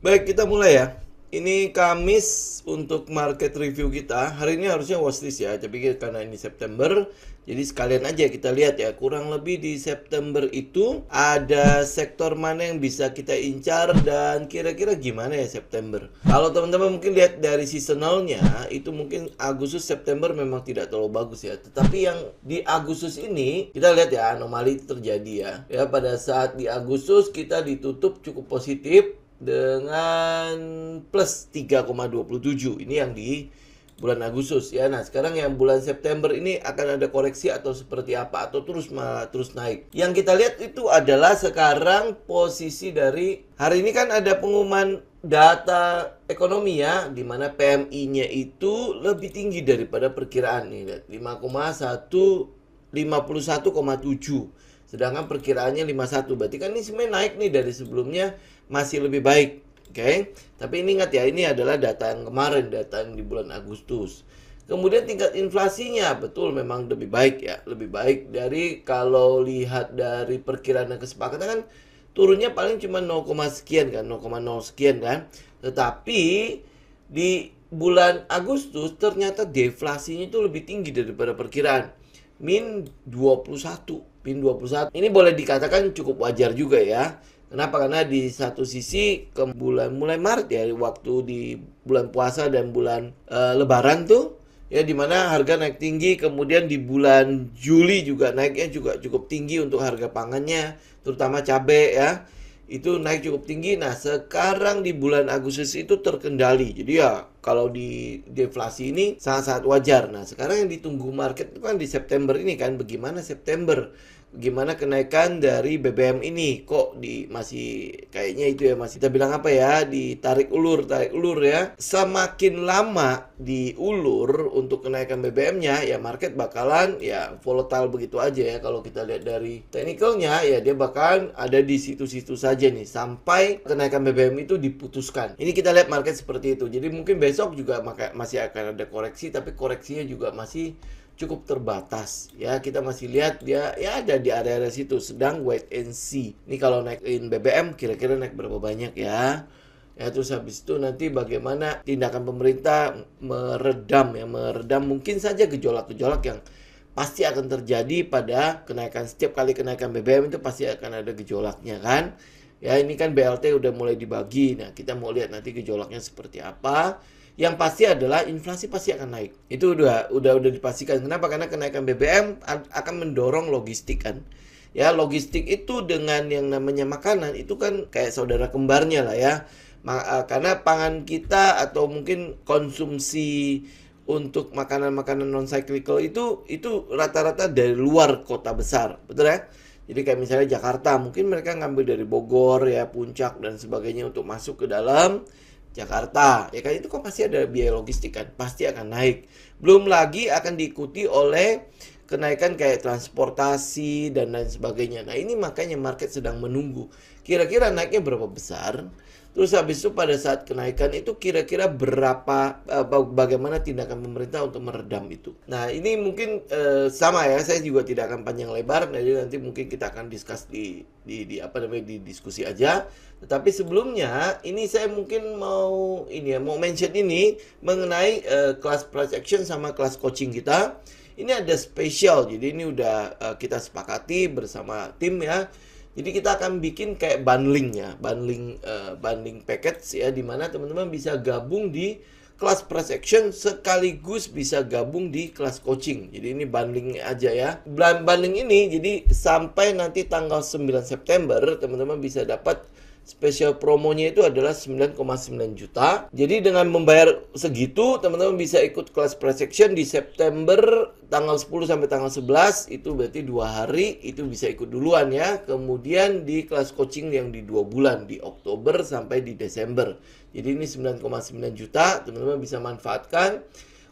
Baik, kita mulai ya. Ini Kamis untuk market review kita. Hari ini harusnya watchlist ya, tapi karena ini September, jadi sekalian aja kita lihat ya. Kurang lebih di September itu ada sektor mana yang bisa kita incar dan kira-kira gimana ya September. Kalau teman-teman mungkin lihat dari seasonalnya, itu mungkin Agustus September memang tidak terlalu bagus ya. Tetapi yang di Agustus ini kita lihat ya anomali terjadi ya. Ya pada saat di Agustus kita ditutup cukup positif dengan plus 3,27. Ini yang di bulan Agustus ya. Nah, sekarang yang bulan September ini akan ada koreksi atau seperti apa atau terus naik. Yang kita lihat itu adalah sekarang posisi dari hari ini kan ada pengumuman data ekonomi ya, di mana PMI-nya itu lebih tinggi daripada perkiraan nih, lihat 51,7. Sedangkan perkiraannya 51. Berarti kan ini sebenarnya naik nih dari sebelumnya, masih lebih baik. Oke. Tapi ini ingat ya, ini adalah data yang kemarin, data yang di bulan Agustus. Kemudian tingkat inflasinya betul memang lebih baik ya, lebih baik dari kalau lihat dari perkiraan dan kesepakatan kan turunnya paling cuma 0, sekian kan, 0,0 sekian kan. Tetapi di bulan Agustus ternyata deflasinya itu lebih tinggi daripada perkiraan. Min 21. Min 21. Ini boleh dikatakan cukup wajar juga ya. Kenapa? Karena di satu sisi ke bulan mulai Maret ya, waktu di bulan puasa dan bulan Lebaran tuh ya, dimana harga naik tinggi. Kemudian di bulan Juli juga naiknya juga cukup tinggi untuk harga pangannya, terutama cabai ya, itu naik cukup tinggi. Nah, sekarang di bulan Agustus itu terkendali. Jadi ya kalau di deflasi ini sangat-sangat wajar. Nah, sekarang yang ditunggu market itu kan di September ini kan, bagaimana September? Gimana kenaikan dari BBM ini? Kok masih kayaknya itu ya, masih kita bilang apa ya, tarik ulur ya. Semakin lama diulur untuk kenaikan BBM-nya ya, market bakalan ya volatile begitu aja ya. Kalau kita lihat dari teknikalnya ya, dia bakalan ada di situ-situ saja nih sampai kenaikan BBM itu diputuskan. Ini kita lihat market seperti itu. Jadi mungkin besok juga masih akan ada koreksi, tapi koreksinya juga masih cukup terbatas ya. Kita masih lihat dia ya ada di area-area situ, sedang wait and see. Ini kalau naikin BBM kira-kira naik berapa banyak ya. Ya, terus habis itu nanti bagaimana tindakan pemerintah meredam mungkin saja gejolak-gejolak yang pasti akan terjadi pada kenaikan. Setiap kali kenaikan BBM itu pasti akan ada gejolaknya kan. Ya, ini kan BLT udah mulai dibagi. Nah, kita mau lihat nanti gejolaknya seperti apa. Yang pasti adalah inflasi pasti akan naik. Itu udah dipastikan. Kenapa? Karena kenaikan BBM akan mendorong logistik kan. Ya, logistik itu dengan yang namanya makanan itu kan kayak saudara kembarnya lah ya. Karena pangan kita atau mungkin konsumsi untuk makanan-makanan non cyclical itu rata-rata dari luar kota besar. Betul ya? Jadi kayak misalnya Jakarta, mungkin mereka ngambil dari Bogor ya, Puncak dan sebagainya untuk masuk ke dalam Jakarta, ya kan, itu kan pasti ada biaya logistik kan, pasti akan naik. Belum lagi akan diikuti oleh kenaikan kayak transportasi dan lain sebagainya. Nah, ini makanya market sedang menunggu. Kira-kira naiknya berapa besar? Terus habis itu pada saat kenaikan itu kira-kira bagaimana tindakan pemerintah untuk meredam itu. Nah, ini mungkin sama ya, saya juga tidak akan panjang lebar. Jadi nanti mungkin kita akan discuss di diskusi aja. Tetapi sebelumnya ini saya mungkin mau mention ini mengenai kelas price action sama kelas coaching kita. Ini ada spesial. Jadi ini udah kita sepakati bersama tim ya. Jadi kita akan bikin kayak bundling package ya, di mana teman-teman bisa gabung di kelas price action sekaligus bisa gabung di kelas coaching. Jadi ini bundling aja ya. Bundling ini jadi sampai nanti tanggal 9 September teman-teman bisa dapat spesial promonya itu adalah 9,9 juta. Jadi dengan membayar segitu, teman-teman bisa ikut kelas price action di September tanggal 10 sampai tanggal 11. Itu berarti 2 hari, itu bisa ikut duluan ya. Kemudian di kelas coaching yang di 2 bulan, di Oktober sampai di Desember. Jadi ini 9,9 juta, teman-teman bisa manfaatkan.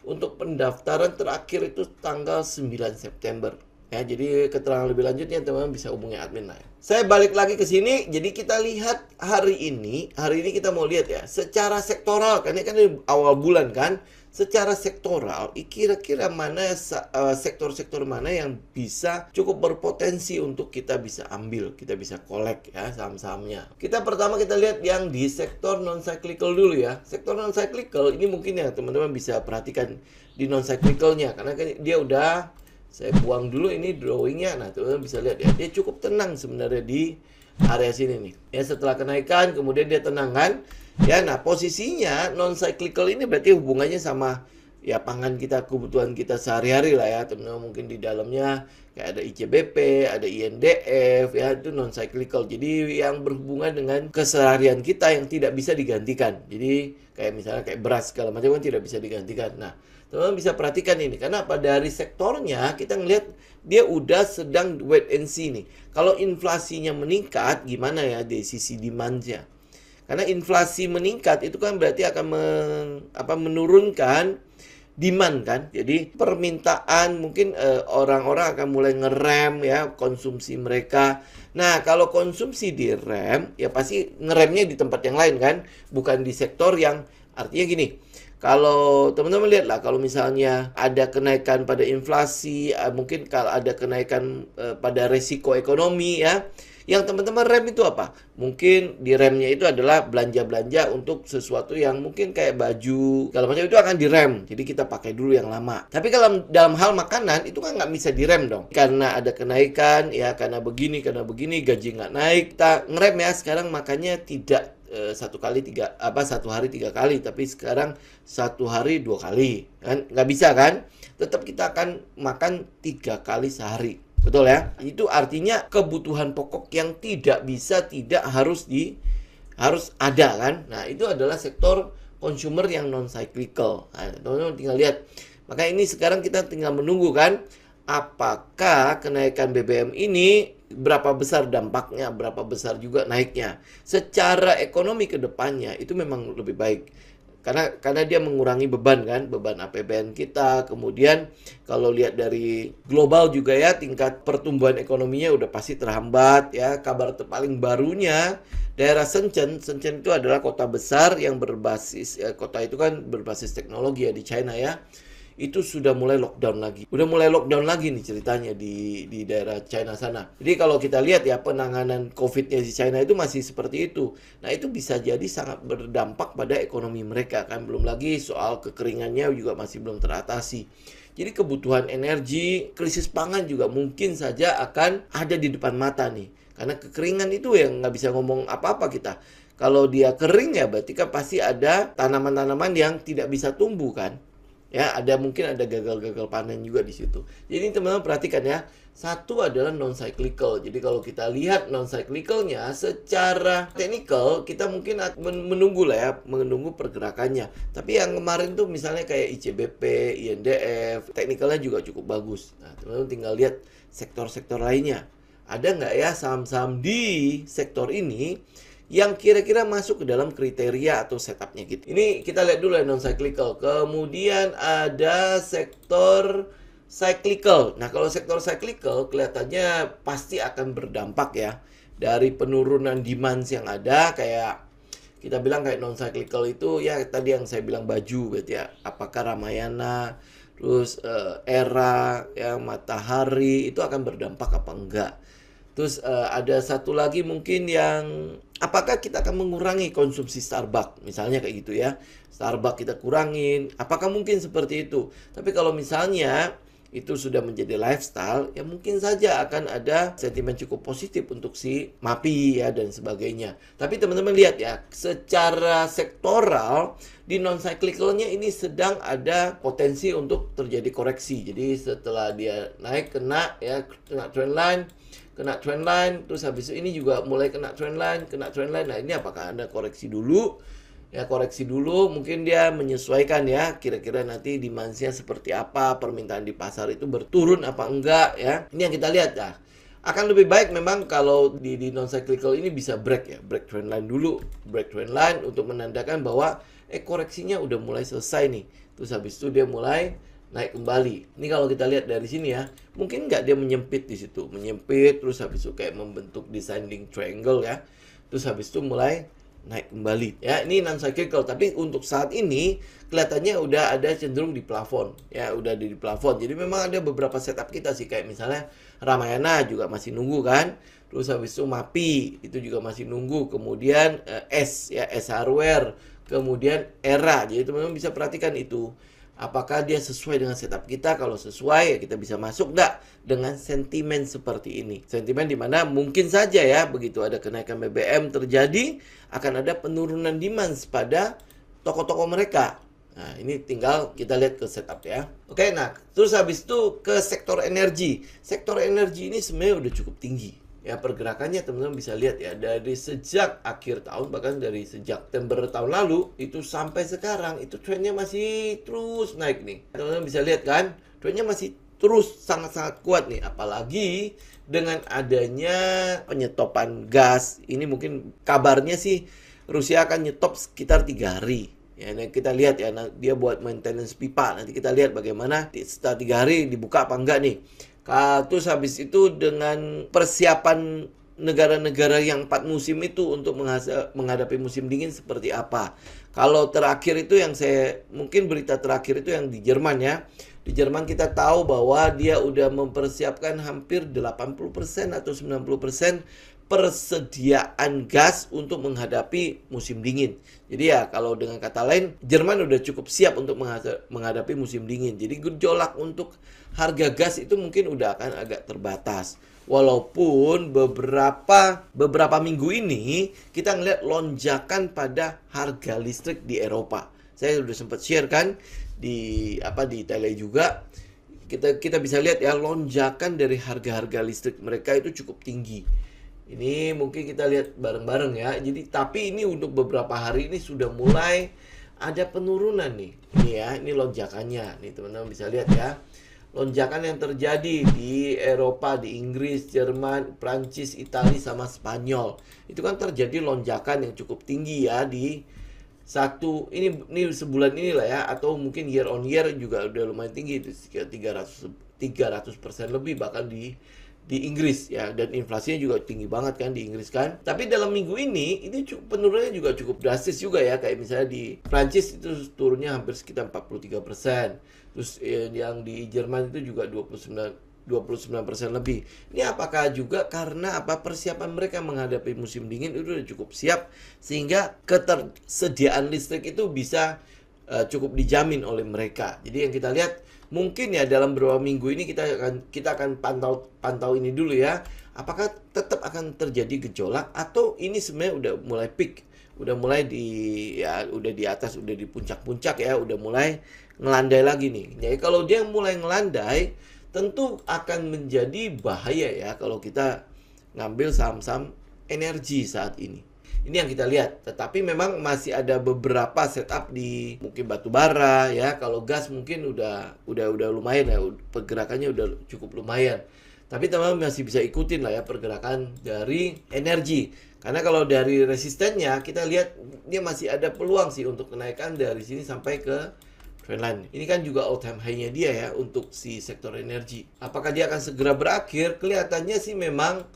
Untuk pendaftaran terakhir itu tanggal 9 September. Ya, jadi keterangan lebih lanjutnya teman-teman bisa hubungi admin lah. Saya balik lagi ke sini. Jadi kita lihat hari ini kita mau lihat ya secara sektoral, karena kan ini awal bulan kan. Secara sektoral, kira-kira mana sektor-sektor mana yang bisa cukup berpotensi untuk kita bisa ambil, kita bisa collect ya saham-sahamnya. Pertama kita lihat yang di sektor non-cyclical dulu ya. Sektor non-cyclical ini mungkin ya teman-teman bisa perhatikan di non-cyclicalnya, karena kan dia udah, saya buang dulu ini drawingnya. Nah teman-teman bisa lihat ya, dia cukup tenang sebenarnya di area sini nih. Ya setelah kenaikan kemudian dia tenang kan. Ya, nah posisinya non-cyclical ini berarti hubungannya sama ya pangan kita, kebutuhan kita sehari-hari lah ya teman-teman. Mungkin di dalamnya kayak ada ICBP, ada INDF ya, itu non-cyclical. Jadi yang berhubungan dengan keseharian kita yang tidak bisa digantikan. Jadi kayak misalnya kayak beras segala macam kan tidak bisa digantikan. Nah teman-teman bisa perhatikan ini, karena apa, dari sektornya kita ngelihat dia udah sedang wait and see nih. Kalau inflasinya meningkat gimana ya di sisi demand-nya? Karena inflasi meningkat itu kan berarti akan menurunkan demand kan. Jadi permintaan mungkin orang-orang akan mulai ngerem ya konsumsi mereka. Nah, kalau konsumsi direm ya pasti ngeremnya di tempat yang lain kan, bukan di sektor yang, artinya gini. Kalau teman-teman lihat lah, kalau misalnya ada kenaikan pada inflasi, mungkin kalau ada kenaikan pada resiko ekonomi ya, yang teman-teman rem itu apa? Mungkin di remnya itu adalah belanja-belanja untuk sesuatu yang mungkin kayak baju, kalau macam itu akan direm. Jadi kita pakai dulu yang lama. Tapi kalau dalam hal makanan itu kan nggak bisa direm dong. Karena ada kenaikan, ya karena begini, gaji nggak naik. Kita ngerem ya, sekarang makannya tidak satu hari 3 kali, tapi sekarang 1 hari 2 kali kan, nggak bisa kan, tetap kita akan makan 3 kali sehari, betul ya. Itu artinya kebutuhan pokok yang tidak harus ada kan. Nah itu adalah sektor consumer yang non cyclical. Nah, teman-teman tinggal lihat, maka ini sekarang kita tinggal menunggu kan, apakah kenaikan BBM ini berapa besar dampaknya, berapa besar juga naiknya. Secara ekonomi ke depannya itu memang lebih baik. Karena dia mengurangi beban kan, beban APBN kita. Kemudian kalau lihat dari global juga ya, tingkat pertumbuhan ekonominya udah pasti terhambat ya. Kabar paling barunya daerah Shenzhen itu adalah kota besar yang berbasis kota itu kan berbasis teknologi ya di China ya. Itu sudah mulai lockdown lagi. Udah mulai lockdown lagi nih ceritanya di daerah China sana. Jadi kalau kita lihat ya, penanganan COVID-nya di China itu masih seperti itu. Nah itu bisa jadi sangat berdampak pada ekonomi mereka kan. Belum lagi soal kekeringannya juga masih belum teratasi. Jadi kebutuhan energi, krisis pangan juga mungkin saja akan ada di depan mata nih. Karena kekeringan itu yang nggak bisa ngomong apa-apa kita. Kalau dia kering ya berarti kan pasti ada tanaman-tanaman yang tidak bisa tumbuh kan. Ya, mungkin ada gagal-gagal panen juga di situ. Jadi teman-teman perhatikan ya. Satu adalah non-cyclical. Jadi kalau kita lihat non-cyclicalnya secara teknikal, kita mungkin menunggu lah ya, menunggu pergerakannya. Tapi yang kemarin tuh misalnya kayak ICBP, INDF, teknikalnya juga cukup bagus. Nah, teman-teman tinggal lihat sektor-sektor lainnya. Ada nggak ya saham-saham di sektor ini yang kira-kira masuk ke dalam kriteria atau setupnya gitu. Ini kita lihat dulu ya non-cyclical. Kemudian ada sektor cyclical. Nah kalau sektor cyclical kelihatannya pasti akan berdampak ya dari penurunan demand yang ada. Kayak kita bilang kayak non-cyclical itu ya tadi yang saya bilang baju berarti ya. Apakah Ramayana, terus Era, ya Matahari itu akan berdampak apa enggak. Terus ada satu lagi mungkin yang apakah kita akan mengurangi konsumsi Starbucks misalnya kayak gitu ya. Starbucks kita kurangin, apakah mungkin seperti itu. Tapi kalau misalnya itu sudah menjadi lifestyle, ya mungkin saja akan ada sentimen cukup positif untuk si MAPI ya dan sebagainya. Tapi teman-teman lihat ya, secara sektoral di non-cyclicalnya ini sedang ada potensi untuk terjadi koreksi. Jadi setelah dia naik kena trendline, terus habis itu ini juga mulai kena trendline. Nah ini apakah ada koreksi dulu? Ya koreksi dulu, mungkin dia menyesuaikan ya, kira-kira nanti demand-nya seperti apa, permintaan di pasar itu berturun apa enggak ya. Ini yang kita lihat ya. Akan lebih baik memang kalau di non-cyclical ini bisa break trendline dulu, break trendline untuk menandakan bahwa koreksinya udah mulai selesai nih. Terus habis itu dia mulai naik kembali. Ini kalau kita lihat dari sini ya, mungkin nggak dia menyempit di situ, menyempit terus habis itu kayak membentuk descending triangle ya, terus habis itu mulai naik kembali ya. Ini non cyclical, tapi untuk saat ini kelihatannya udah ada cenderung di plafon ya, udah di plafon. Jadi memang ada beberapa setup kita sih, kayak misalnya Ramayana juga masih nunggu kan, terus habis itu MAPI itu juga masih nunggu, kemudian S ya, S Hardware, kemudian ERA. Jadi teman-teman bisa perhatikan itu, apakah dia sesuai dengan setup kita. Kalau sesuai ya kita bisa masuk enggak dengan sentimen seperti ini. Sentimen dimana mungkin saja ya, begitu ada kenaikan BBM terjadi, akan ada penurunan demand pada toko-toko mereka. Nah, ini tinggal kita lihat ke setup ya. Oke, nah terus habis itu ke sektor energi. Sektor energi ini sebenarnya udah cukup tinggi. Ya, pergerakannya teman-teman bisa lihat ya, dari sejak akhir tahun, bahkan dari sejak September tahun lalu itu sampai sekarang itu trennya masih terus naik nih. Teman-teman bisa lihat kan, trennya masih terus sangat-sangat kuat nih, apalagi dengan adanya penyetopan gas. Ini mungkin kabarnya sih Rusia akan nyetop sekitar 3 hari. Ya, nah kita lihat ya, dia buat maintenance pipa. Nanti kita lihat bagaimana setelah 3 hari dibuka apa enggak nih. Terus habis itu dengan persiapan negara-negara yang 4 musim itu untuk menghadapi musim dingin seperti apa. Kalau terakhir itu yang mungkin berita terakhir itu yang di Jerman ya. Di Jerman kita tahu bahwa dia udah mempersiapkan hampir 80% atau 90% persediaan gas untuk menghadapi musim dingin. Jadi ya kalau dengan kata lain, Jerman udah cukup siap untuk menghadapi musim dingin. Jadi gejolak untuk harga gas itu mungkin udah akan agak terbatas. Walaupun beberapa minggu ini kita ngeliat lonjakan pada harga listrik di Eropa. Saya udah sempat share kan di tele juga. Kita bisa lihat ya, lonjakan dari harga-harga listrik mereka itu cukup tinggi. Ini mungkin kita lihat bareng-bareng ya. Jadi tapi ini untuk beberapa hari ini sudah mulai ada penurunan nih. Ini ya, ini lonjakannya. Nih teman-teman bisa lihat ya. Lonjakan yang terjadi di Eropa, di Inggris, Jerman, Prancis, Italia sama Spanyol. Itu kan terjadi lonjakan yang cukup tinggi ya di ini sebulan inilah ya, atau mungkin year on year juga udah lumayan tinggi, itu sekitar 300% lebih bahkan di Inggris ya, dan inflasinya juga tinggi banget kan di Inggris kan. Tapi dalam minggu ini penurunannya juga cukup drastis juga ya, kayak misalnya di Prancis itu turunnya hampir sekitar 43%. Terus yang di Jerman itu juga 29% lebih. Ini apakah juga karena persiapan mereka menghadapi musim dingin itu udah cukup siap sehingga ketersediaan listrik itu bisa cukup dijamin oleh mereka. Jadi yang kita lihat mungkin ya dalam beberapa minggu ini kita akan pantau ini dulu ya. Apakah tetap akan terjadi gejolak atau ini sebenarnya udah mulai peak, udah mulai udah di atas, udah di puncak-puncak ya, udah mulai ngelandai lagi nih. Jadi kalau dia mulai ngelandai, tentu akan menjadi bahaya ya kalau kita ngambil saham-saham energi saat ini. Ini yang kita lihat. Tetapi memang masih ada beberapa setup di mungkin batu bara ya. Kalau gas mungkin udah lumayan ya, pergerakannya udah cukup lumayan. Tapi teman-teman masih bisa ikutin lah ya pergerakan dari energi. Karena kalau dari resistennya kita lihat dia masih ada peluang sih untuk kenaikan dari sini sampai ke trendline. Ini kan juga all time high-nya dia ya untuk si sektor energi. Apakah dia akan segera berakhir? Kelihatannya sih memang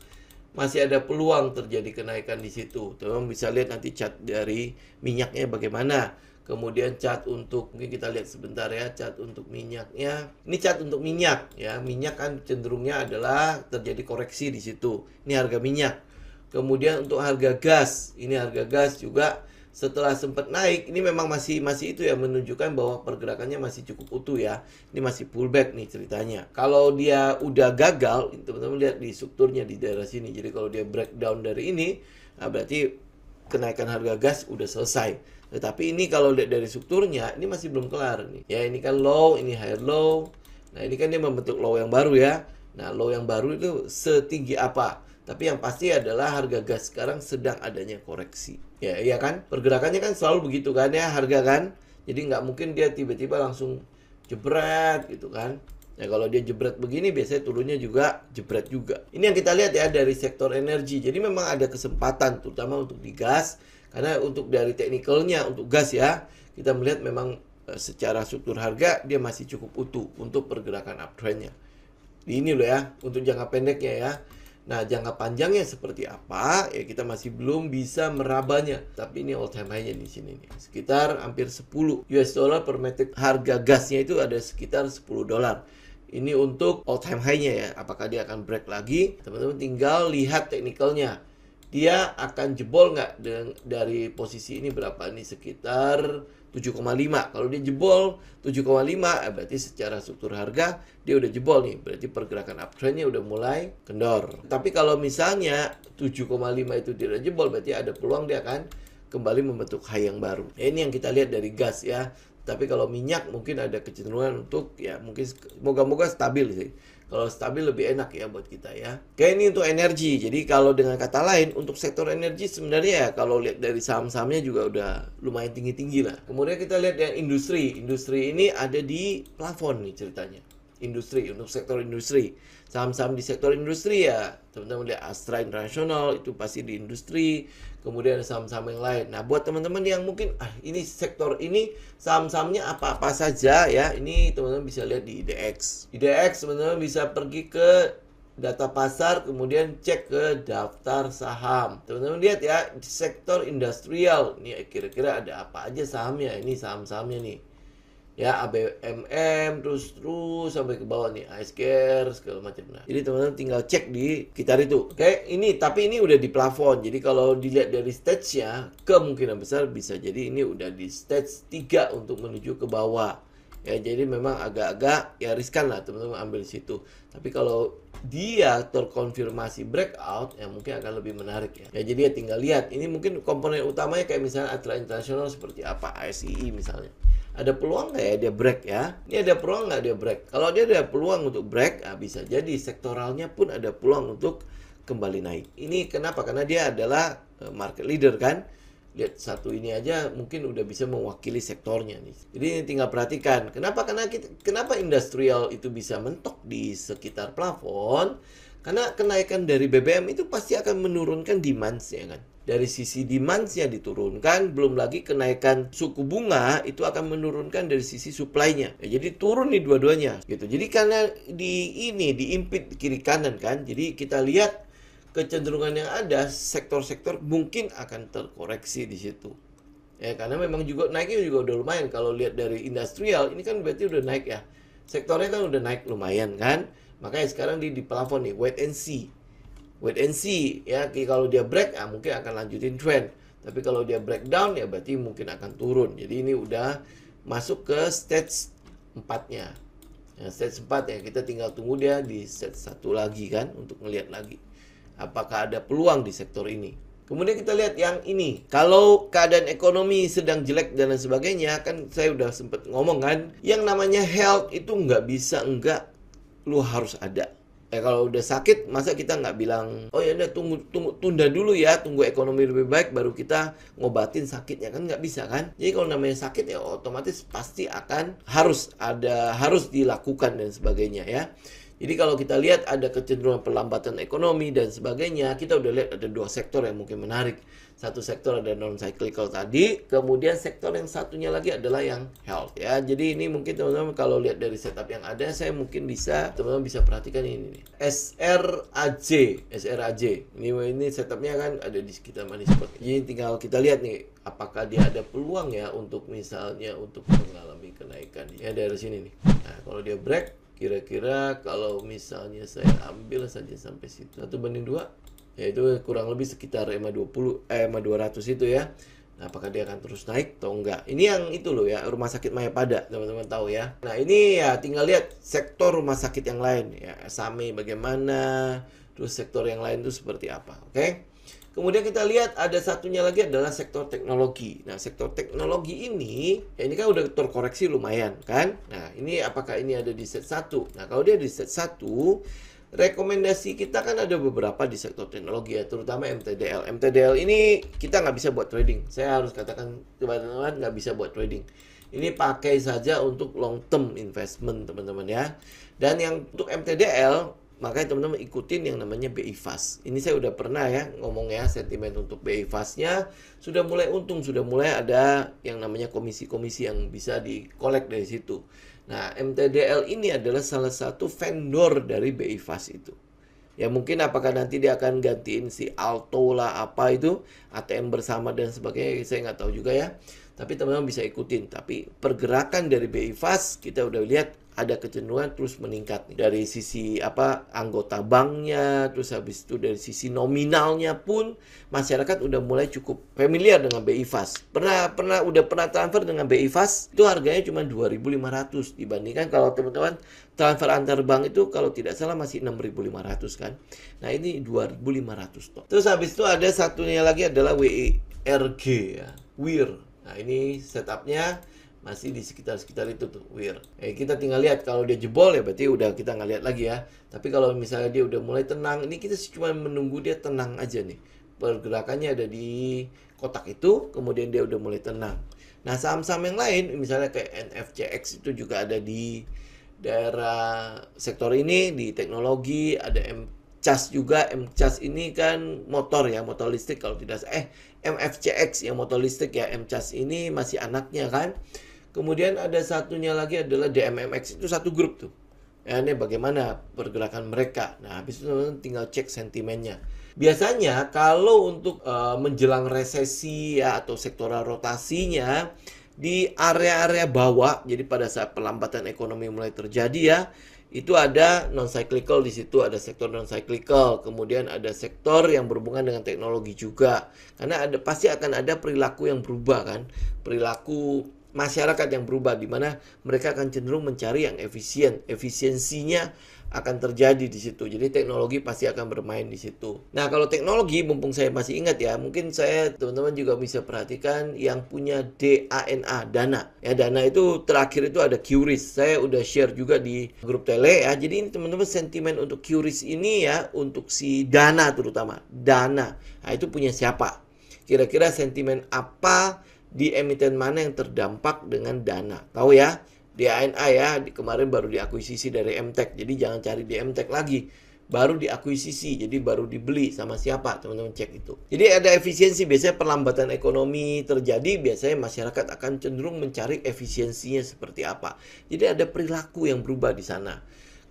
masih ada peluang terjadi kenaikan di situ. Teman-teman bisa lihat nanti chart dari minyaknya bagaimana. Kemudian chart untuk, mungkin kita lihat sebentar ya, chart untuk minyaknya. Ini chart untuk minyak ya. Minyak kan cenderungnya adalah terjadi koreksi di situ. Ini harga minyak. Kemudian untuk harga gas, ini harga gas juga setelah sempat naik, ini memang masih itu ya, menunjukkan bahwa pergerakannya masih cukup utuh ya. Ini masih pullback nih ceritanya. Kalau dia udah gagal, teman-teman lihat di strukturnya di daerah sini. Jadi kalau dia breakdown dari ini, nah berarti kenaikan harga gas udah selesai. Tetapi ini kalau lihat dari strukturnya, ini masih belum kelar nih. Ya ini kan low, ini higher low. Nah ini kan dia membentuk low yang baru ya. Nah low yang baru itu setinggi apa? Tapi yang pasti adalah harga gas sekarang sedang adanya koreksi. Ya, iya kan? Pergerakannya kan selalu begitu kan ya, harga kan. Jadi nggak mungkin dia tiba-tiba langsung jebret gitu kan. Ya kalau dia jebret begini biasanya turunnya juga jebret juga. Ini yang kita lihat ya dari sektor energi. Jadi memang ada kesempatan terutama untuk di gas. Karena untuk dari teknikalnya untuk gas ya, kita melihat memang secara struktur harga dia masih cukup utuh untuk pergerakan uptrendnya. Ini loh ya, untuk jangka pendeknya ya. Nah, jangka panjangnya seperti apa? Ya kita masih belum bisa merabanya. Tapi ini all time high-nya di sini nih. Sekitar hampir 10 US dollar per metric. Harga gasnya itu ada sekitar 10 dolar. Ini untuk all time high-nya ya. Apakah dia akan break lagi? Teman-teman tinggal lihat teknikalnya. Dia akan jebol nggak dari posisi ini berapa? Ini sekitar 7,5. Kalau dia jebol 7,5, berarti secara struktur harga dia udah jebol nih. Berarti pergerakan uptrendnya udah mulai kendor. Tapi kalau misalnya 7,5 itu tidak jebol, berarti ada peluang dia akan kembali membentuk high yang baru. Ini yang kita lihat dari gas ya. Tapi kalau minyak mungkin ada kecenderungan untuk ya mungkin moga-moga stabil sih. Kalau stabil lebih enak ya buat kita ya. Oke, ini untuk energi. Jadi kalau dengan kata lain untuk sektor energi sebenarnya ya kalau lihat dari saham-sahamnya juga udah lumayan tinggi-tinggi lah. Kemudian kita lihat yang industri. Industri ini ada di plafon nih ceritanya. Industri, untuk sektor industri. Saham-saham di sektor industri ya teman-teman lihat Astra International itu pasti di industri. Kemudian ada saham-saham yang lain. Nah, buat teman-teman yang mungkin ini sektor ini saham-sahamnya apa-apa saja ya. Ini teman-teman bisa lihat di IDX. IDX teman-teman bisa pergi ke data pasar, kemudian cek ke daftar saham. Teman-teman lihat ya, sektor industrial. Ini kira-kira ada apa aja sahamnya. Ini saham-sahamnya nih. Ya, ABMM terus sampai ke bawah nih, ASKR segala macam. Nah, jadi teman-teman tinggal cek di sekitar itu. Oke, tapi ini udah di plafon. Jadi kalau dilihat dari stage-nya, kemungkinan besar bisa jadi ini udah di stage 3 untuk menuju ke bawah. Ya, jadi memang agak-agak ya riskan lah teman-teman ambil situ. Tapi kalau dia terkonfirmasi breakout, ya mungkin akan lebih menarik ya. Ya, jadi ya tinggal lihat. Ini mungkin komponen utamanya kayak misalnya Astra International seperti apa, ASII misalnya. Ada peluang nggak ya dia break ya? Ini ada peluang nggak dia break? Kalau dia ada peluang untuk break, bisa jadi sektoralnya pun ada peluang untuk kembali naik. Ini kenapa? Karena dia adalah market leader kan? Lihat satu ini aja mungkin udah bisa mewakili sektornya nih. Jadi ini tinggal perhatikan. Kenapa? Kenapa industrial itu bisa mentok di sekitar plafon? Karena kenaikan dari BBM itu pasti akan menurunkan demand-nya kan. Dari sisi demand-nya diturunkan, belum lagi kenaikan suku bunga itu akan menurunkan dari sisi supply-nya. Ya, jadi turun nih dua-duanya gitu. Jadi karena diimpit kiri kanan kan. Jadi kita lihat kecenderungan yang ada, sektor-sektor mungkin akan terkoreksi di situ. Ya, karena memang juga naiknya juga udah lumayan. Kalau lihat dari industrial, ini kan berarti udah naik ya. Sektornya kan udah naik lumayan kan. Makanya sekarang di plafon nih, wait and see. Wait and see ya, kalau dia break mungkin akan lanjutin trend. Tapi kalau dia breakdown ya berarti mungkin akan turun. Jadi ini udah masuk ke stage 4-nya. Ya, stage 4 ya, kita tinggal tunggu dia di stage 1 lagi kan untuk ngelihat lagi apakah ada peluang di sektor ini. Kemudian kita lihat yang ini. Kalau keadaan ekonomi sedang jelek dan lain sebagainya, kan saya udah sempet ngomong kan, yang namanya health itu nggak bisa enggak, lu harus ada. Kalau udah sakit, masa kita nggak bilang, oh ya udah tunda dulu ya, tunggu ekonomi lebih baik baru kita ngobatin sakitnya, kan nggak bisa kan? Jadi kalau namanya sakit ya otomatis pasti akan harus dilakukan dan sebagainya ya. Jadi kalau kita lihat ada kecenderungan pelambatan ekonomi dan sebagainya, kita udah lihat ada dua sektor yang mungkin menarik. Satu sektor ada non-cyclical tadi, kemudian sektor yang satunya lagi adalah yang health ya. Jadi ini mungkin teman-teman kalau lihat dari setup yang ada, saya mungkin teman-teman bisa perhatikan ini nih. SRAJ. Ini setupnya kan ada di sekitar money spot. Jadi tinggal kita lihat nih, apakah dia ada peluang ya untuk misalnya untuk mengalami kenaikan ya dari sini nih. Nah, kalau dia break, kira-kira kalau misalnya saya ambil saja sampai situ 1/2, yaitu kurang lebih sekitar EMA 200 itu ya. Nah, apakah dia akan terus naik atau enggak? Ini yang itu loh ya, Rumah Sakit Mayapada, teman-teman tahu ya. Nah, ini ya tinggal lihat sektor rumah sakit yang lain ya, SAME bagaimana, terus sektor yang lain itu seperti apa, oke? Kemudian kita lihat ada satunya lagi adalah sektor teknologi. Nah, sektor teknologi ini, ya ini kan udah terkoreksi lumayan kan? Nah, ini apakah ini ada di set 1? Nah, kalau dia di set 1, rekomendasi kita kan ada beberapa di sektor teknologi ya, terutama MTDL. MTDL ini kita nggak bisa buat trading. Saya harus katakan teman-teman nggak bisa buat trading. Ini pakai saja untuk long term investment teman-teman ya. Dan yang untuk MTDL makanya teman-teman ikutin yang namanya BI Fast. Ini saya udah pernah ya ngomong ya, sentimen untuk BI Fast-nya sudah mulai untung, sudah mulai ada yang namanya komisi-komisi yang bisa dikolek dari situ. Nah, MTDL ini adalah salah satu vendor dari BI Fast itu. Ya mungkin apakah nanti dia akan gantiin si Alto lah apa itu, ATM bersama dan sebagainya, saya nggak tahu juga ya. Tapi teman-teman bisa ikutin. Tapi pergerakan dari BI Fast kita udah lihat ada kecenderungan terus meningkat nih. Dari sisi anggota banknya, terus habis itu dari sisi nominalnya pun masyarakat udah mulai cukup familiar dengan BI Fast. Udah pernah transfer dengan BI Fast, itu harganya cuma 2.500 dibandingkan kalau teman-teman transfer antar bank itu kalau tidak salah masih 6.500 kan. Nah, ini 2.500 toh. Terus habis itu ada satunya lagi adalah WIRG ya, WIR. Nah, ini setupnya masih di sekitar itu tuh, WIR. Kita tinggal lihat kalau dia jebol ya berarti udah kita nggak lihat lagi ya. Tapi kalau misalnya dia udah mulai tenang, ini kita cuma menunggu dia tenang aja nih. Pergerakannya ada di kotak itu, kemudian dia udah mulai tenang. Nah, saham-saham yang lain misalnya kayak NFCX itu juga ada di daerah sektor ini, di teknologi, ada MCAS juga. MCAS ini kan motor ya, motor listrik kalau tidak MFCX yang motor listrik ya, MCAS ini masih anaknya kan. Kemudian ada satunya lagi adalah DMMX, itu satu grup tuh. Ya, ini bagaimana pergerakan mereka. Nah, habis itu tinggal cek sentimennya. Biasanya kalau untuk menjelang resesi ya atau sektoral rotasinya di area-area bawah, jadi pada saat pelambatan ekonomi mulai terjadi ya, itu ada non-cyclical di situ, ada sektor non-cyclical, kemudian ada sektor yang berhubungan dengan teknologi juga. Karena pasti akan ada perilaku yang berubah kan, perilaku masyarakat yang berubah, di mana mereka akan cenderung mencari yang efisien, efisiensinya akan terjadi di situ. Jadi teknologi pasti akan bermain di situ. Nah, kalau teknologi, mumpung saya masih ingat ya, mungkin teman-teman juga bisa perhatikan yang punya DANA, Dana. Ya, Dana itu terakhir itu ada QRIS. Saya udah share juga di grup tele ya. Jadi ini teman-teman sentimen untuk QRIS ini ya, untuk si Dana terutama. Dana. Nah, itu punya siapa? Kira-kira sentimen apa di emiten mana yang terdampak dengan Dana? Tahu ya? DANA ya, kemarin baru diakuisisi dari MTEK. Jadi jangan cari di MTEK lagi. Baru diakuisisi, jadi baru dibeli sama siapa? Teman-teman cek itu. Jadi ada efisiensi, biasanya perlambatan ekonomi terjadi, biasanya masyarakat akan cenderung mencari efisiensinya seperti apa. Jadi ada perilaku yang berubah di sana.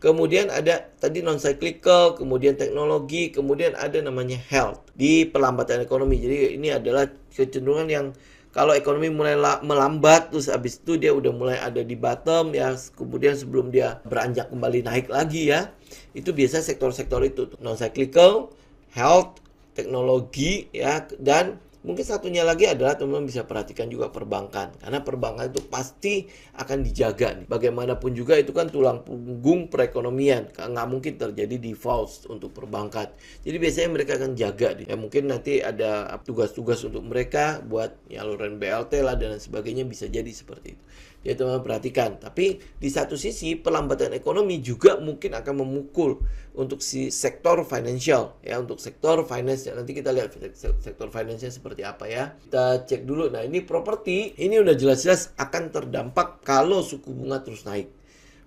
Kemudian ada tadi non-cyclical, kemudian teknologi, kemudian ada namanya health di perlambatan ekonomi. Jadi ini adalah kecenderungan yang kalau ekonomi mulai melambat, terus habis itu dia udah mulai ada di bottom ya, kemudian sebelum dia beranjak kembali naik lagi ya, itu biasa sektor-sektor itu non-cyclical, health, teknologi ya, dan mungkin satunya lagi adalah teman-teman bisa perhatikan juga perbankan, karena perbankan itu pasti akan dijaga nih. Bagaimanapun juga itu kan tulang punggung perekonomian, nggak mungkin terjadi default untuk perbankan. Jadi biasanya mereka akan jaga nih. Ya mungkin nanti ada tugas-tugas untuk mereka buat nyaluran BLT lah dan sebagainya, bisa jadi seperti itu. Jadi teman-teman perhatikan. Tapi di satu sisi perlambatan ekonomi juga mungkin akan memukul untuk si sektor financial ya, untuk sektor finance. Nanti kita lihat sektor finance seperti apa ya. Kita cek dulu. Nah, ini properti, ini udah jelas-jelas akan terdampak kalau suku bunga terus naik.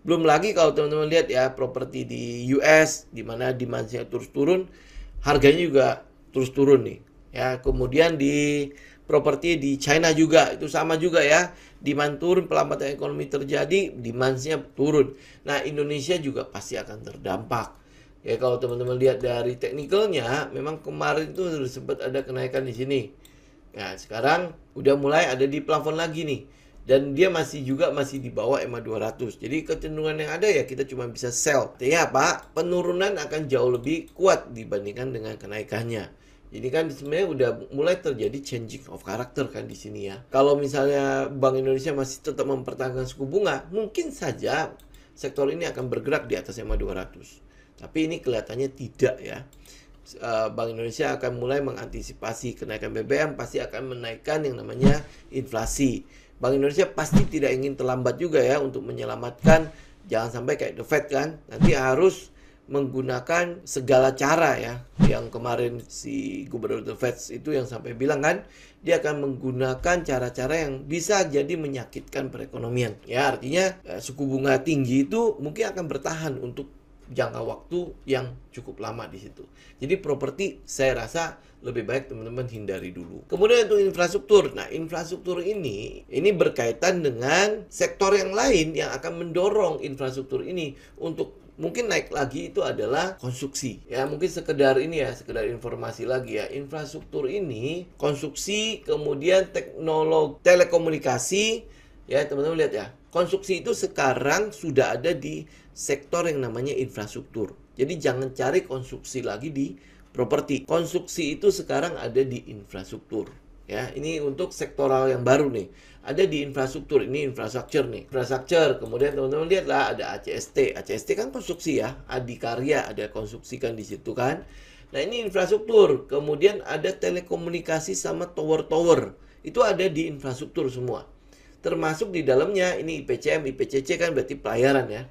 Belum lagi kalau teman-teman lihat ya, properti di US di mana demand-nya terus turun, harganya juga terus turun nih. Ya, kemudian di properti di China juga itu sama juga ya, demand turun, pelambatan ekonomi terjadi, demand-nya turun. Nah, Indonesia juga pasti akan terdampak. Ya, kalau teman-teman lihat dari teknikalnya, memang kemarin itu sudah sempat ada kenaikan di sini. Nah, sekarang udah mulai ada di plafon lagi nih. Dan dia masih di bawah EMA 200. Jadi kecenderungan yang ada ya kita cuma bisa sell. Artinya apa? Penurunan akan jauh lebih kuat dibandingkan dengan kenaikannya. Jadi kan sebenarnya udah mulai terjadi changing of character kan di sini ya. Kalau misalnya Bank Indonesia masih tetap mempertahankan suku bunga, mungkin saja sektor ini akan bergerak di atas EMA 200. Tapi ini kelihatannya tidak ya. Bank Indonesia akan mulai mengantisipasi kenaikan BBM, pasti akan menaikkan yang namanya inflasi. Bank Indonesia pasti tidak ingin terlambat juga ya untuk menyelamatkan, jangan sampai kayak The Fed kan. Nanti harus menggunakan segala cara ya. Yang kemarin si Gubernur The Fed itu yang sampai bilang kan, dia akan menggunakan cara-cara yang bisa jadi menyakitkan perekonomian. Ya, artinya suku bunga tinggi itu mungkin akan bertahan untuk jangka waktu yang cukup lama di situ. Jadi properti saya rasa lebih baik teman-teman hindari dulu. Kemudian untuk infrastruktur. Nah, infrastruktur ini berkaitan dengan sektor yang lain yang akan mendorong infrastruktur ini untuk mungkin naik lagi. Itu adalah konstruksi. Ya, mungkin sekedar informasi lagi ya. Infrastruktur ini, konstruksi, kemudian teknologi telekomunikasi, ya teman-teman lihat ya. Konstruksi itu sekarang sudah ada di sektor yang namanya infrastruktur. Jadi jangan cari konstruksi lagi di properti. Konstruksi itu sekarang ada di infrastruktur. Ya, ini untuk sektoral yang baru nih. Ada di infrastruktur, ini infrastruktur nih. Infrastruktur, kemudian teman-teman lihatlah ada ACST. ACST kan konstruksi ya, Adikarya ada konstruksi kan di situ kan. Nah, ini infrastruktur. Kemudian ada telekomunikasi sama tower-tower. Itu ada di infrastruktur semua. Termasuk di dalamnya ini IPCM, IPCC kan berarti pelayaran ya.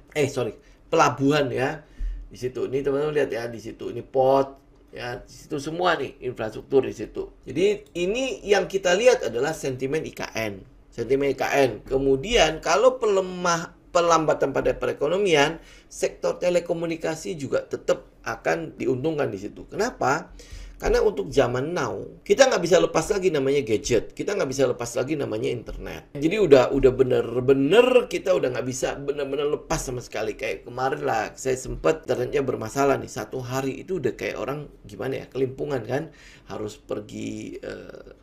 Pelabuhan ya. Di situ. Ini teman-teman lihat ya, di situ. Ini port. Ya, di situ semua nih infrastruktur di situ. Jadi ini yang kita lihat adalah sentimen IKN. Sentimen IKN. Kemudian kalau pelambatan pada perekonomian, sektor telekomunikasi juga tetap akan diuntungkan di situ. Kenapa? Karena untuk zaman now, kita nggak bisa lepas lagi namanya gadget. Kita nggak bisa lepas lagi namanya internet. Jadi udah bener-bener kita udah nggak bisa bener-bener lepas sama sekali. Kayak kemarin lah, saya sempet internetnya bermasalah nih. 1 hari itu udah kayak orang gimana ya, kelimpungan kan. Harus pergi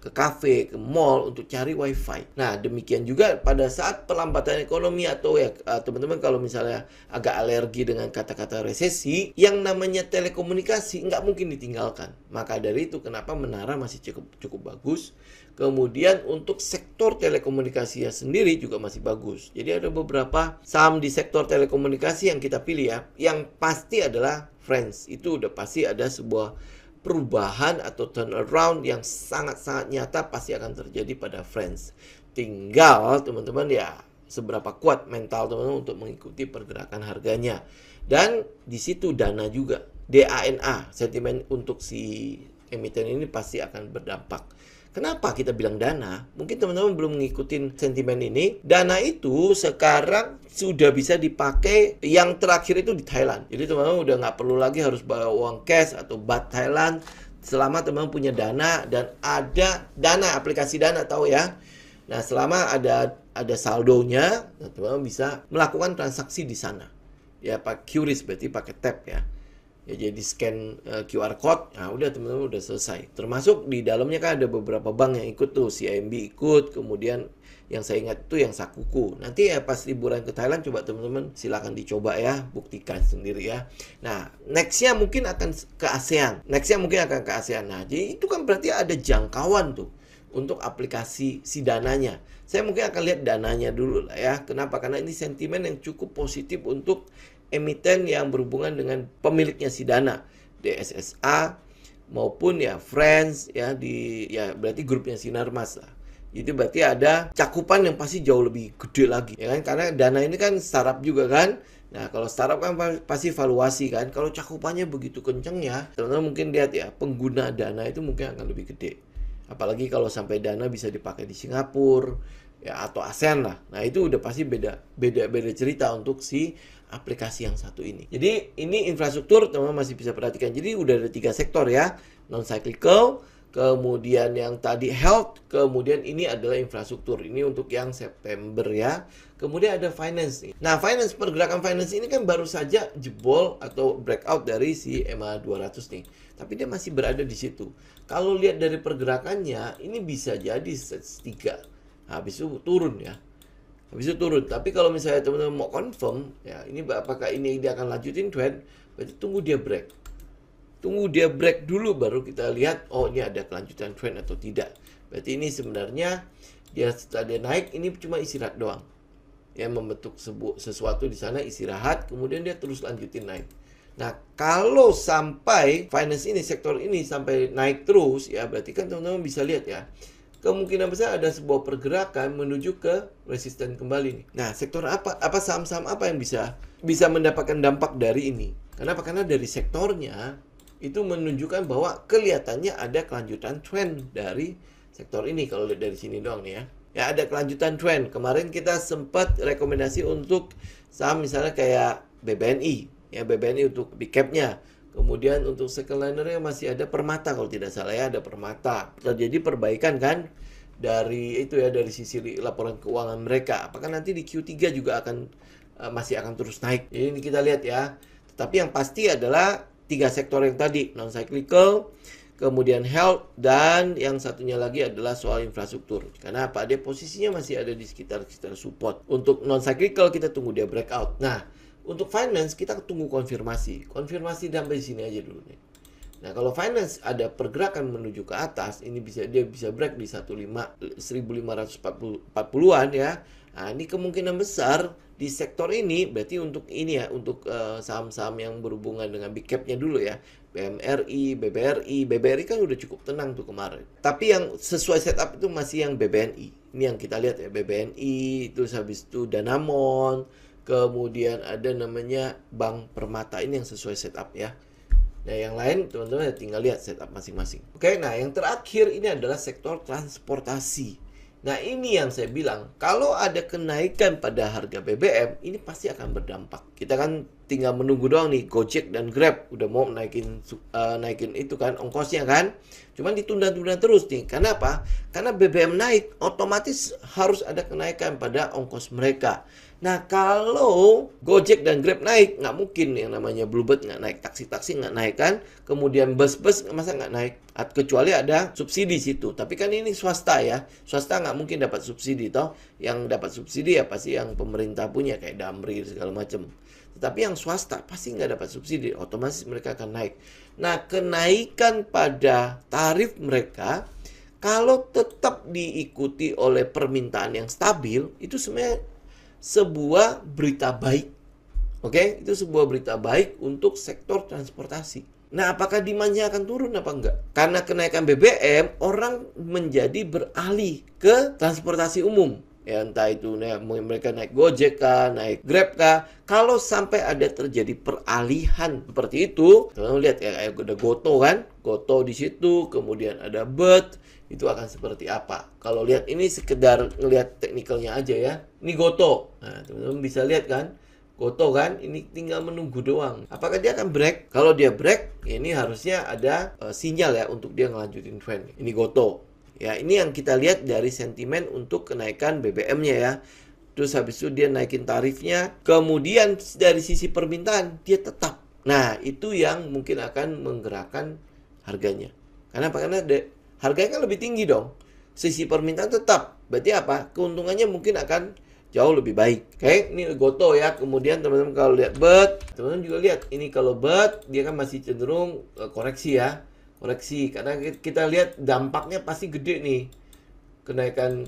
ke kafe, ke mall untuk cari wifi. Nah, demikian juga pada saat pelambatan ekonomi atau ya teman-teman kalau misalnya agak alergi dengan kata-kata resesi, yang namanya telekomunikasi nggak mungkin ditinggalkan. Maka dari itu kenapa Menara masih cukup bagus. Kemudian untuk sektor telekomunikasi sendiri juga masih bagus. Jadi ada beberapa saham di sektor telekomunikasi yang kita pilih ya. Yang pasti adalah Friends. Itu udah pasti ada sebuah perubahan atau turnaround yang sangat-sangat nyata pasti akan terjadi pada Friends. Tinggal teman-teman ya seberapa kuat mental teman-teman untuk mengikuti pergerakan harganya. Dan di situ dana juga. DANA, sentimen untuk si emiten ini pasti akan berdampak. Kenapa kita bilang dana? Mungkin teman-teman belum mengikuti sentimen ini. Dana itu sekarang sudah bisa dipakai yang terakhir itu di Thailand. Jadi teman-teman udah nggak perlu lagi harus bawa uang cash atau baht Thailand. Selama teman-teman punya dana dan ada dana, aplikasi dana tahu ya. Nah, selama ada saldonya, teman-teman bisa melakukan transaksi di sana. Ya, Pak QRIS berarti pakai tap ya. Ya, jadi scan QR code, nah udah teman-teman udah selesai. Termasuk di dalamnya kan ada beberapa bank yang ikut tuh, CIMB ikut, kemudian yang saya ingat itu yang Sakuku. Nanti ya pas liburan ke Thailand coba teman-teman silakan dicoba ya, buktikan sendiri ya. Nah, nextnya mungkin akan ke ASEAN. Nah, jadi itu kan berarti ada jangkauan tuh untuk aplikasi si dananya. Saya mungkin akan lihat dananya dulu lah ya. Kenapa? Karena ini sentimen yang cukup positif untuk emiten yang berhubungan dengan pemiliknya si dana, DSSA maupun ya Friends ya berarti grupnya Sinarmas lah. Itu berarti ada cakupan yang pasti jauh lebih gede lagi ya kan, karena dana ini kan startup juga kan. Nah, kalau startup kan pasti valuasi kan. Kalau cakupannya begitu kenceng ya, teman-teman mungkin lihat ya, pengguna dana itu mungkin akan lebih gede. Apalagi kalau sampai dana bisa dipakai di Singapura ya atau ASEAN lah. Nah, itu udah pasti beda cerita untuk si aplikasi yang satu ini. Jadi ini infrastruktur teman-teman masih bisa perhatikan. Jadi udah ada 3 sektor ya, non cyclical, kemudian yang tadi health, kemudian ini adalah infrastruktur. Ini untuk yang September ya. Kemudian ada finance nih. Nah, pergerakan finance ini kan baru saja jebol atau breakout dari si EMA 200 nih. Tapi dia masih berada di situ. Kalau lihat dari pergerakannya, ini bisa jadi stage 3. Habis itu turun ya. Tapi kalau misalnya teman-teman mau confirm ya, ini apakah dia akan lanjutin trend, berarti tunggu dia break dulu baru kita lihat oh ini ada kelanjutan trend atau tidak. Berarti ini sebenarnya setelah dia naik ini cuma istirahat doang. Ya, membentuk sesuatu di sana, istirahat, kemudian dia terus lanjutin naik. Nah, kalau sampai finance ini, sektor ini sampai naik terus ya, berarti kan teman-teman bisa lihat ya, kemungkinan besar ada sebuah pergerakan menuju ke resisten kembali nih. Nah, sektor apa saham-saham apa yang bisa mendapatkan dampak dari ini? Kenapa? Karena dari sektornya itu menunjukkan bahwa kelihatannya ada kelanjutan trend dari sektor ini. Kalau lihat dari sini doang nih ya. Ya, ada kelanjutan trend. Kemarin kita sempat rekomendasi untuk saham misalnya kayak BBNI. ya BBNI untuk big cap-nya. Kemudian untuk second liner-nya masih ada Permata kalau tidak salah ya, ada Permata. Terjadi perbaikan kan dari itu ya, dari sisi laporan keuangan mereka. Apakah nanti di Q3 juga akan masih akan terus naik? Jadi ini kita lihat ya. Tetapi yang pasti adalah 3 sektor yang tadi, non cyclical, kemudian health, dan yang satunya lagi adalah soal infrastruktur. Karena apa? Dia posisinya masih ada di sekitar support. Untuk non cyclical kita tunggu dia breakout. Nah, untuk finance kita tunggu konfirmasi. Konfirmasi sampai sini aja dulu nih. Nah, kalau finance ada pergerakan menuju ke atas, ini dia bisa break di 1540-an ya. Nah, ini kemungkinan besar di sektor ini, berarti untuk ini ya, untuk saham-saham yang berhubungan dengan big cap-nya dulu ya. BMRI, BBRI kan udah cukup tenang tuh kemarin. Tapi yang sesuai setup itu masih yang BBNI. Ini yang kita lihat ya, BBNI, terus habis itu Danamon, kemudian ada namanya Bank Permata, ini yang sesuai setup ya. Nah, yang lain teman-teman tinggal lihat setup masing-masing. Oke, nah yang terakhir ini adalah sektor transportasi. Nah, ini yang saya bilang, kalau ada kenaikan pada harga BBM, ini pasti akan berdampak. Kita kan tinggal menunggu doang nih, Gojek dan Grab udah mau naikin itu kan, ongkosnya kan. Cuman ditunda-tunda terus nih. Karena apa? Karena BBM naik, otomatis harus ada kenaikan pada ongkos mereka. Nah, kalau Gojek dan Grab naik, nggak mungkin yang namanya Bluebird nggak naik, taksi-taksi nggak naik kan, kemudian bus-bus masa nggak naik, kecuali ada subsidi situ. Tapi kan ini swasta ya, swasta nggak mungkin dapat subsidi toh, yang dapat subsidi ya pasti yang pemerintah punya kayak Damri segala macam. Tetapi yang swasta pasti nggak dapat subsidi, otomatis mereka akan naik. Nah, kenaikan pada tarif mereka kalau tetap diikuti oleh permintaan yang stabil, itu sebenarnya sebuah berita baik. Oke, itu sebuah berita baik untuk sektor transportasi. Nah, apakah demand-nya akan turun apa enggak? Karena kenaikan BBM, orang menjadi beralih ke transportasi umum. Ya, entah itu mereka naik Gojek kah, naik Grab kah. Kalau sampai ada terjadi peralihan seperti itu, teman-teman lihat ya, kayak ada Goto kan, Goto di situ, kemudian ada Bird, itu akan seperti apa. Kalau lihat ini sekedar ngelihat teknikalnya aja ya. Ini Goto. Nah, teman-teman bisa lihat kan, Goto kan, ini tinggal menunggu doang. Apakah dia akan break? Kalau dia break, ini harusnya ada sinyal ya untuk dia ngelanjutin trend. Ini Goto. Ya, ini yang kita lihat dari sentimen untuk kenaikan BBM-nya ya. Terus habis itu dia naikin tarifnya. Kemudian dari sisi permintaan, dia tetap. Nah, itu yang mungkin akan menggerakkan harganya. Karena apa? Karena harganya kan lebih tinggi dong. Sisi permintaan tetap. Berarti apa? Keuntungannya mungkin akan jauh lebih baik. Oke, ini Goto ya. Kemudian teman-teman kalau lihat Bird, teman-teman juga lihat. Ini kalau Bird, dia kan masih cenderung koreksi ya. Koreksi, karena kita lihat dampaknya pasti gede nih. Kenaikan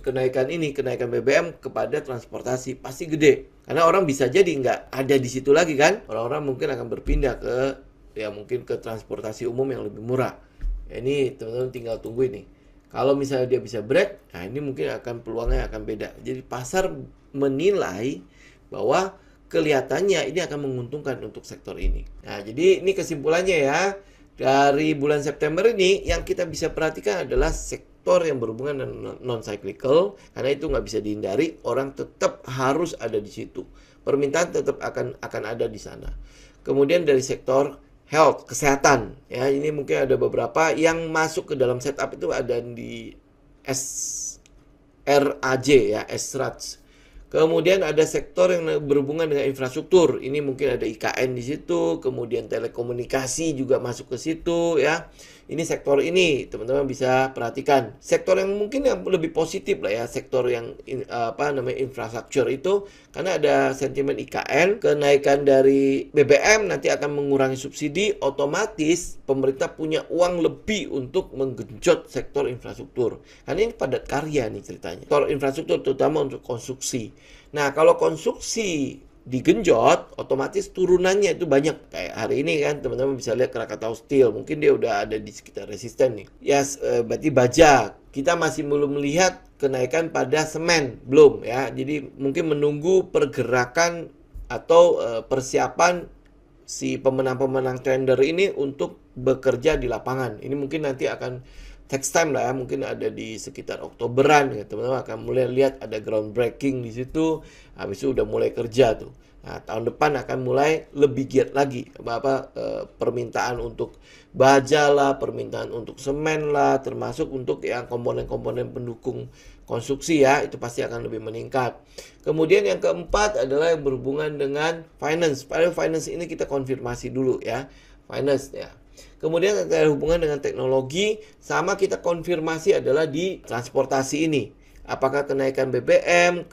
BBM kepada transportasi pasti gede. Karena orang bisa jadi nggak ada di situ lagi kan. Orang-orang mungkin akan berpindah ke mungkin ke transportasi umum yang lebih murah. Ya, ini teman-teman tinggal tunggu ini. Kalau misalnya dia bisa break, nah ini mungkin akan peluangnya akan beda. Jadi pasar menilai bahwa kelihatannya ini akan menguntungkan untuk sektor ini. Nah, jadi ini kesimpulannya ya. Dari bulan September ini yang kita bisa perhatikan adalah sektor yang berhubungan dengan non-cyclical. Karena itu nggak bisa dihindari, orang tetap harus ada di situ. Permintaan tetap akan ada di sana. Kemudian dari sektor health, kesehatan. Ya, ini mungkin ada beberapa yang masuk ke dalam setup itu ada di SRAJ ya, SRAJ. Kemudian ada sektor yang berhubungan dengan infrastruktur. Ini mungkin ada IKN di situ, kemudian telekomunikasi juga masuk ke situ ya. Ini sektor ini teman-teman bisa perhatikan. Sektor yang mungkin yang lebih positif lah ya, sektor yang infrastruktur itu karena ada sentimen IKN, kenaikan dari BBM nanti akan mengurangi subsidi, otomatis pemerintah punya uang lebih untuk menggenjot sektor infrastruktur. Karena ini padat karya nih ceritanya. Sektor infrastruktur terutama untuk konstruksi. Nah, kalau konstruksi digenjot, otomatis turunannya itu banyak. Kayak hari ini kan teman-teman bisa lihat Krakatau Steel, mungkin dia udah ada di sekitar resisten nih. Ya, berarti baja. Kita masih belum melihat kenaikan pada semen, belum ya. Jadi mungkin menunggu pergerakan atau persiapan si pemenang-pemenang tender ini untuk bekerja di lapangan. Ini mungkin nanti akan Text time lah ya, mungkin ada di sekitar Oktoberan ya, teman-teman akan mulai lihat ada groundbreaking di situ. Habis itu udah mulai kerja tuh. Nah, tahun depan akan mulai lebih giat lagi permintaan untuk baja lah, permintaan untuk semen lah, termasuk untuk yang komponen-komponen pendukung konstruksi ya, itu pasti akan lebih meningkat. Kemudian yang keempat adalah yang berhubungan dengan finance. Pada finance ini kita konfirmasi dulu ya, finance ya. Kemudian ada hubungan dengan teknologi, sama kita konfirmasi adalah di transportasi ini. Apakah kenaikan BBM,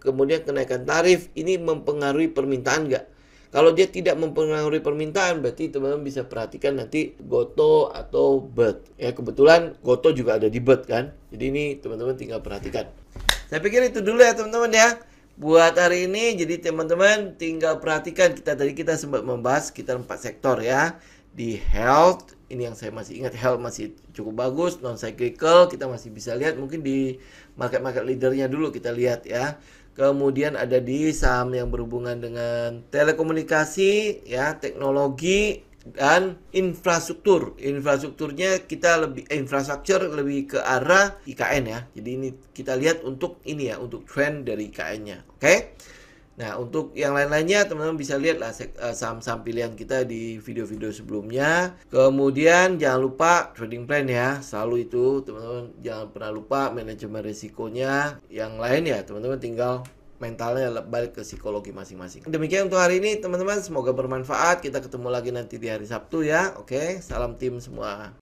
kemudian kenaikan tarif ini mempengaruhi permintaan nggak? Kalau dia tidak mempengaruhi permintaan, berarti teman-teman bisa perhatikan nanti Gotoh atau BIRT. Ya kebetulan Gotoh juga ada di BIRT kan. Jadi ini teman-teman tinggal perhatikan. Saya pikir itu dulu ya teman-teman ya. Buat hari ini, jadi teman-teman tinggal perhatikan, tadi kita sempat membahas sekitar 4 sektor ya. Di health, ini yang saya masih ingat, health masih cukup bagus. Non cyclical kita masih bisa lihat, mungkin di market leadernya dulu kita lihat ya. Kemudian ada di saham yang berhubungan dengan telekomunikasi ya, teknologi dan infrastruktur. Infrastrukturnya kita infrastruktur lebih ke arah IKN ya. Jadi ini kita lihat untuk ini ya, untuk trend dari IKN-nya. Oke. Nah, untuk yang lain-lainnya teman-teman bisa lihat lah saham-saham pilihan kita di video-video sebelumnya. Kemudian jangan lupa trading plan ya. Selalu itu teman-teman jangan pernah lupa manajemen risikonya. Yang lain ya teman-teman tinggal mentalnya balik ke psikologi masing-masing. Demikian untuk hari ini teman-teman, semoga bermanfaat. Kita ketemu lagi nanti di hari Sabtu ya. Oke, salam tim semua.